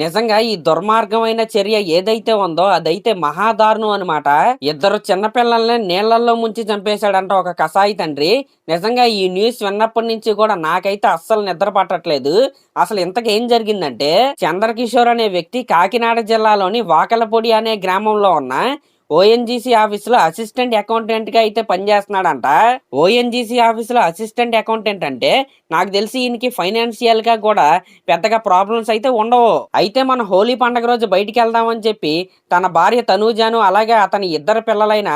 నిజంగా ఈ దుర్మార్గమైన చర్య ఏదైతే ఉందో అదైతే మహాదారుణం అనమాట. ఇద్దరు చిన్నపిల్లల్ని నీళ్లలో ముంచి చంపేశాడంట ఒక కసాయి తండ్రి. నిజంగా ఈ న్యూస్ విన్నప్పటి నుంచి కూడా నాకైతే అస్సలు నిద్ర పట్టట్లేదు. అసలు ఇంతకేం జరిగిందంటే, చంద్రకిషోర్ అనే వ్యక్తి కాకినాడ జిల్లాలోని వాకలపొడి అనే గ్రామంలో ఉన్న ఓఎన్జీసీ ఆఫీసులో అసిస్టెంట్ అకౌంటెంట్ గా అయితే పనిచేస్తున్నాడంట. ఓఎన్జీసీ ఆఫీసులో అసిస్టెంట్ అకౌంటెంట్ అంటే నాకు తెలిసి ఈయనకి ఫైనాన్షియల్ గా కూడా పెద్దగా ప్రాబ్లమ్స్ అయితే ఉండవు. అయితే మన హోలీ పండుగ రోజు బయటికి వెళ్దామని చెప్పి తన భార్య తనూజాను అలాగే అతని ఇద్దరు పిల్లలైన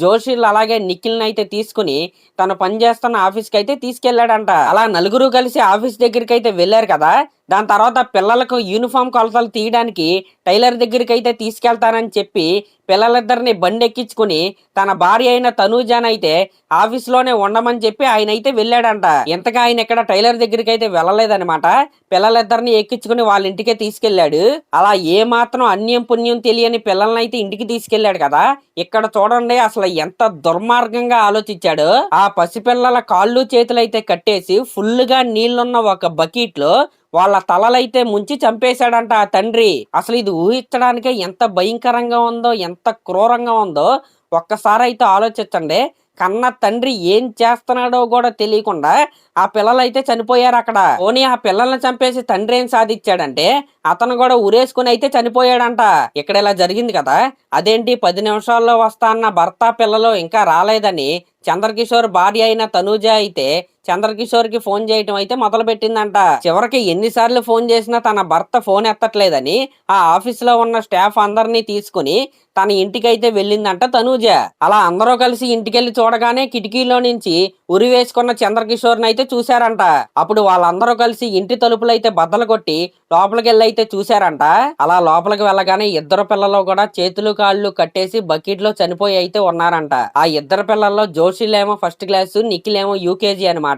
జోషిల్ అలాగే నిఖిల్ని అయితే తీసుకుని తను పనిచేస్తున్న ఆఫీస్ కి అయితే తీసుకెళ్లాడంట. అలా నలుగురు కలిసి ఆఫీస్ దగ్గరికి అయితే వెళ్లారు కదా. దాని తర్వాత పిల్లలకు యూనిఫామ్ కొలతలు తీయడానికి టైలర్ దగ్గరికి అయితే తీసుకెళ్తానని చెప్పి పిల్లలిద్దరిని బండి ఎక్కించుకుని తన భార్య అయిన తనూజాన్ అయితే ఆఫీస్ లోనే ఉండమని చెప్పి ఆయన అయితే వెళ్ళాడంట. ఇంతగా ఆయన ఇక్కడ టైలర్ దగ్గరికి అయితే వెళ్ళలేదనమాట. పిల్లలిద్దరిని ఎక్కించుకుని వాళ్ళ ఇంటికే తీసుకెళ్లాడు. అలా ఏ మాత్రం అన్యం పుణ్యం తెలియని పిల్లల్ని అయితే ఇంటికి తీసుకెళ్లాడు కదా. ఇక్కడ చూడండి అసలు ఎంత దుర్మార్గంగా ఆలోచించాడు. ఆ పసిపిల్లల కాళ్ళు చేతులు అయితే కట్టేసి ఫుల్ గా నీళ్లున్న ఒక బకెట్ లో వాళ్ళ తలలైతే ముంచి చంపేశాడంట ఆ తండ్రి. అసలు ఇది ఊహించడానికే ఎంత భయంకరంగా ఉందో, ఎంత క్రూరంగా ఉందో ఒక్కసారి అయితే ఆలోచించండి. కన్న తండ్రి ఏం చేస్తున్నాడో కూడా తెలియకుండా ఆ పిల్లలైతే చనిపోయారు అక్కడ. పోనీ ఆ పిల్లల్ని చంపేసి తండ్రి ఏం సాధించాడంటే అతను కూడా ఉరేసుకుని అయితే చనిపోయాడంట. ఇక్కడ ఇలా జరిగింది కదా. అదేంటి 10 నిమిషాల్లో వస్తా అన్న భర్త పిల్లలు ఇంకా రాలేదని చంద్రకిషోర్ భార్య అయిన తనూజ అయితే చంద్రకిషోర్ కి ఫోన్ చేయటం అయితే మొదలు పెట్టిందంట. చివరికి ఎన్నిసార్లు ఫోన్ చేసినా తన భర్త ఫోన్ ఎత్తట్లేదని ఆ ఆఫీస్ లో ఉన్న స్టాఫ్ అందరినీ తీసుకుని తన ఇంటికైతే వెళ్ళిందంట తనూజ. అలా అందరూ కలిసి ఇంటికెళ్లి చూడగానే కిటికీలో నుంచి ఉరి వేసుకున్న చంద్రకిషోర్ అయితే చూశారంట. అప్పుడు వాళ్ళందరూ కలిసి ఇంటి తలుపులు అయితే బద్దలు కొట్టి లోపలికి వెళ్ళి అయితే చూశారంట. అలా లోపలికి వెళ్ళగానే ఇద్దరు పిల్లలు కూడా చేతులు కాళ్ళు కట్టేసి బకెట్ లో చనిపోయి అయితే ఉన్నారంట. ఆ ఇద్దరు పిల్లల్లో జోషిలేమో ఫస్ట్ క్లాసు, నిఖిల్ ఏమో యూకేజీ అనమాట.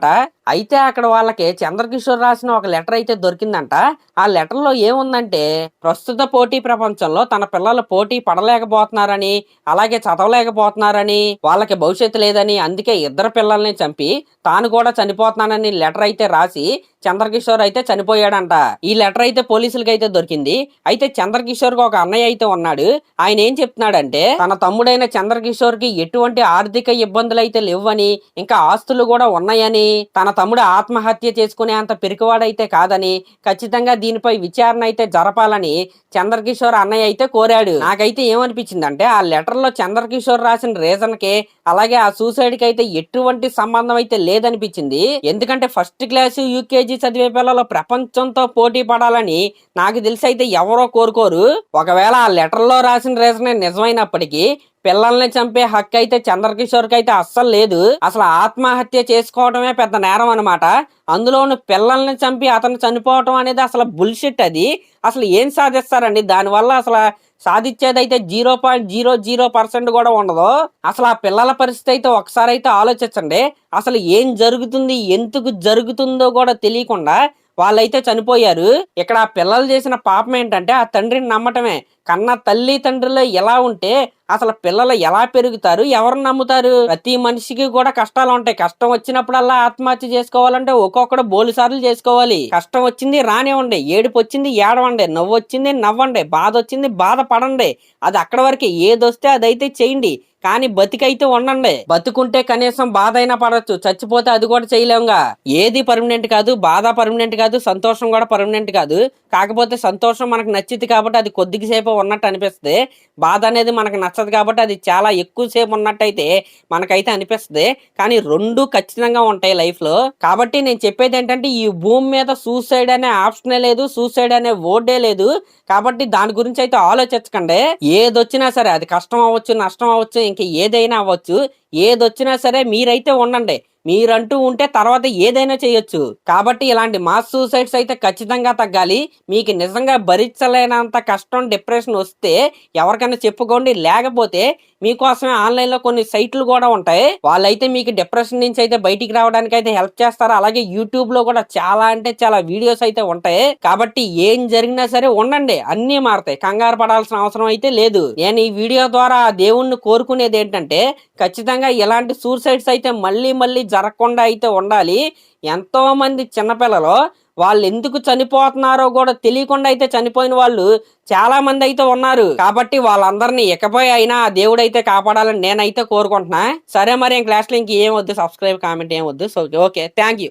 అయితే అక్కడ వాళ్ళకి చంద్రకిషోర్ రాసిన ఒక లెటర్ అయితే దొరికిందంట. ఆ లెటర్ లో ఏముందంటే, ప్రస్తుత పోటీ ప్రపంచంలో తన పిల్లలు పోటీ పడలేకపోతున్నారని అలాగే చదవలేకపోతున్నారని వాళ్ళకి భవిష్యత్తు లేదని అందుకే ఇద్దరు పిల్లల్ని చంపి తాను కూడా చనిపోతున్నానని లెటర్ అయితే రాసి చంద్రకిషోర్ అయితే చనిపోయాడంట. ఈ లెటర్ అయితే పోలీసులకి అయితే దొరికింది. అయితే చంద్రకిషోర్ కి ఒక అన్నయ్య అయితే ఉన్నాడు. ఆయన ఏం చెప్తున్నాడంటే తన తమ్ముడైన చంద్రకిషోర్ కి ఎటువంటి ఆర్థిక ఇబ్బందులు అయితే లేవని ఇంకా ఆస్తులు కూడా ఉన్నాయని తన తమ్ముడు ఆత్మహత్య చేసుకునే అంత పిరికివాడైతే కాదని ఖచ్చితంగా దీనిపై విచారణ అయితే జరపాలని చంద్రకిషోర్ అన్నయ్య అయితే కోరాడు. నాకైతే ఏమనిపించిందంటే ఆ లెటర్ లో చంద్రకిషోర్ రాసిన రీజన్ కి అలాగే ఆ సూసైడ్ కి అయితే ఎటువంటి సంబంధం అయితే లేదనిపించింది. ఎందుకంటే ఫస్ట్ క్లాస్ యూకేజీ చదివే పిల్లలు ప్రపంచంతో పోటీ పడాలని నాకు తెలిసి అయితే ఎవరో కోరుకోరు. ఒకవేళ ఆ లెటర్ లో రాసిన రీజనే నిజమైనప్పటికీ పిల్లల్ని చంపే హక్కు అయితే చంద్రకిషోర్ కి అయితే అస్సలు లేదు. అసలు ఆత్మహత్య చేసుకోవడమే పెద్ద నేరం అనమాట. అందులోను పిల్లల్ని చంపి అతను చనిపోవటం అనేది అసలు బుల్షిట్. అది అసలు ఏం సాధిస్తారండి దానివల్ల? అసలు సాధించేది అయితే 0.00% కూడా ఉండదు. అసలు ఆ పిల్లల పరిస్థితి అయితే ఒకసారి అయితే ఆలోచించండి. అసలు ఏం జరుగుతుంది, ఎందుకు జరుగుతుందో కూడా తెలియకుండా వాళ్ళైతే చనిపోయారు. ఇక్కడ ఆ పిల్లలు చేసిన పాపం ఏంటంటే ఆ తండ్రిని నమ్మటమే. కన్న తల్లి తండ్రులు ఎలా ఉంటే అసలు పిల్లలు ఎలా పెరుగుతారు, ఎవరు నమ్ముతారు? ప్రతి మనిషికి కూడా కష్టాలు ఉంటాయి. కష్టం వచ్చినప్పుడల్లా ఆత్మహత్య చేసుకోవాలంటే ఒక్కొక్కడు బోలు సార్లు చేసుకోవాలి. కష్టం వచ్చింది రానివ్వండి, ఏడుపు వచ్చింది ఏడవండి, నవ్వు వచ్చింది నవ్వండి, బాధ వచ్చింది బాధ పడండి. అది అక్కడ వరకే. ఏదొస్తే అదైతే చేయండి, కానీ బతికైతే ఉండండి. బతుకుంటే కనీసం బాధ అయినా పడవచ్చు, చచ్చిపోతే అది కూడా చేయలేముగా. ఏది పర్మనెంట్ కాదు, బాధ పర్మనెంట్ కాదు, సంతోషం కూడా పర్మనెంట్ కాదు. కాకపోతే సంతోషం మనకు నచ్చితే కాబట్టి అది కొద్దిసేపు ఉన్నట్టు అనిపిస్తుంది. బాధ అనేది మనకు నచ్చదు కాబట్టి అది చాలా ఎక్కువసేపు ఉన్నట్టయితే మనకైతే అనిపిస్తుంది. కానీ రెండు ఖచ్చితంగా ఉంటాయి లైఫ్ లో. కాబట్టి నేను చెప్పేది ఏంటంటే ఈ భూమి మీద సూసైడ్ అనే ఆప్షనే లేదు, సూసైడ్ అనే వర్డే లేదు. కాబట్టి దాని గురించి అయితే ఆలోచించకండి. ఏదొచ్చినా సరే, అది కష్టం అవ్వచ్చు, నష్టం అవ్వచ్చు, ఇంక ఏదైనా అవ్వచ్చు, ఏదొచ్చినా సరే మీరైతే ఉండండి. మీరంటూ ఉంటే తర్వాత ఏదైనా చేయొచ్చు. కాబట్టి ఇలాంటి మాస్ సూసైడ్స్ అయితే ఖచ్చితంగా తగ్గాలి. మీకు నిజంగా భరించలేనంత కష్టం, డిప్రెషన్ వస్తే ఎవరికైనా చెప్పుకోండి. లేకపోతే మీకోసమే ఆన్లైన్ లో కొన్ని సైట్లు కూడా ఉంటాయి. వాళ్ళైతే మీకు డిప్రెషన్ నుంచి అయితే బయటికి రావడానికి అయితే హెల్ప్ చేస్తారు. అలాగే యూట్యూబ్ లో కూడా చాలా అంటే చాలా వీడియోస్ అయితే ఉంటాయి. కాబట్టి ఏం జరిగినా సరే ఉండండి, అన్ని మారుతాయి. కంగారు పడాల్సిన అవసరం అయితే లేదు. నేను ఈ వీడియో ద్వారా దేవుణ్ణి కోరుకునేది ఏంటంటే ఖచ్చితంగా ఇలాంటి సూసైడ్స్ అయితే మళ్ళీ జరగకుండా అయితే ఉండాలి. ఎంతో మంది చిన్నపిల్లలు వాళ్ళు ఎందుకు చనిపోతున్నారో కూడా తెలియకుండా అయితే చనిపోయిన వాళ్ళు చాలా మంది అయితే ఉన్నారు. కాబట్టి వాళ్ళందరినీ ఇకపై అయినా ఆ దేవుడైతే కాపాడాలని నేనైతే కోరుకుంటున్నా. సరే మరి క్లాస్ లో ఇంక ఏం వద్దు, సబ్స్క్రైబ్ కామెంట్ ఏం వద్దు. So okay, thank you.